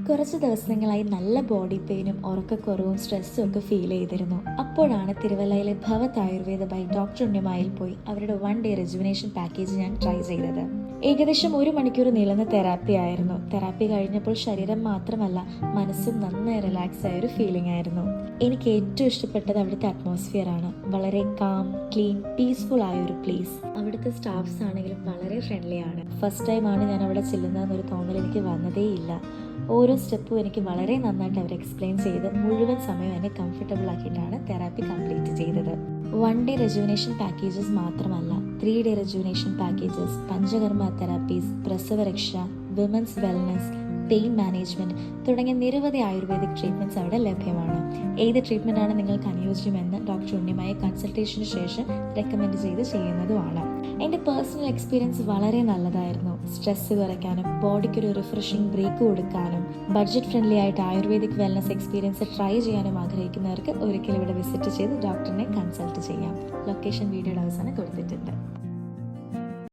കുറച്ച് ദിവസങ്ങളായി നല്ല ബോഡി പെയിനും ഉറക്കക്കുറവും സ്ട്രെസ്സും ഒക്കെ ഫീൽ ചെയ്തിരുന്നു. അപ്പോഴാണ് തിരുവല്ലയിലെ ഭവത് ആയുർവേദ ബൈ ഡോക്ടർ ഉണ്ണിമായിൽ പോയി അവരുടെ 1 ഡേ റെജുവിനേഷൻ പാക്കേജ് ഞാൻ ട്രൈ ചെയ്തത്. ഏകദേശം 1 മണിക്കൂർ നീളുന്ന തെറാപ്പി ആയിരുന്നു. തെറാപ്പി കഴിഞ്ഞപ്പോൾ ശരീരം മാത്രമല്ല മനസ്സും നന്നായി റിലാക്സ് ആയ ഒരു ഫീലിംഗ് ആയിരുന്നു. എനിക്ക് ഏറ്റവും ഇഷ്ടപ്പെട്ടത് അവിടുത്തെ അറ്റ്മോസ്ഫിയർ ആണ്. വളരെ കാം, ക്ലീൻ, പീസ്ഫുൾ ആയ ഒരു പ്ലേസ്. അവിടുത്തെ സ്റ്റാഫ്സ് ആണെങ്കിലും വളരെ ഫ്രണ്ട്ലി ആണ്. ഫസ്റ്റ് ടൈമാണ് ഞാൻ അവിടെ ചെല്ലുന്നതെന്നൊരു തോന്നൽ എനിക്ക് വന്നതേയില്ല. ഓരോ സ്റ്റെപ്പും എനിക്ക് വളരെ നന്നായിട്ട് അവർ എക്സ്പ്ലെയിൻ ചെയ്ത് മുഴുവൻ സമയം എന്നെ കംഫർട്ടബിൾ ആക്കിയിട്ടാണ് തെറാപ്പി കംപ്ലീറ്റ് ചെയ്തത്. 1 ഡേ റെജുവിനേഷൻ പാക്കേജസ് മാത്രമല്ല, 3 day rejuvenation packages, Panchakarma therapies, പ്രസവരക്ഷ, വിമൻസ് വെൽനസ്, പെയിൻ മാനേജ്മെന്റ് തുടങ്ങിയ നിരവധി ആയുർവേദിക് ട്രീറ്റ്മെന്റ്സ് അവിടെ ലഭ്യമാണ്. ഏത് ട്രീറ്റ്മെന്റ് ആണ് നിങ്ങൾക്ക് അനുയോജ്യമെന്ന് ഡോക്ടർ ഉണ്ണിമായ കൺസൾട്ടേഷന് ശേഷം റെക്കമെൻഡ് ചെയ്ത് ചെയ്യുന്നതുമാണ്. എൻ്റെ പേഴ്സണൽ എക്സ്പീരിയൻസ് വളരെ നല്ലതായിരുന്നു. സ്ട്രെസ് കുറയ്ക്കാനും ബോഡിക്കൊരു റിഫ്രഷിംഗ് ബ്രേക്ക് കൊടുക്കാനും ബഡ്ജറ്റ് ഫ്രണ്ട്ലി ആയിട്ട് ആയുർവേദിക് വെൽനസ് എക്സ്പീരിയൻസ് ട്രൈ ചെയ്യാനും ആഗ്രഹിക്കുന്നവർക്ക് ഒരിക്കലും ഇവിടെ വിസിറ്റ് ചെയ്ത് ഡോക്ടറിനെ കൺസൾട്ട് ചെയ്യാം. ലൊക്കേഷൻ വീഡിയോയുടെ അവസാനം കൊടുത്തിട്ടുണ്ട്.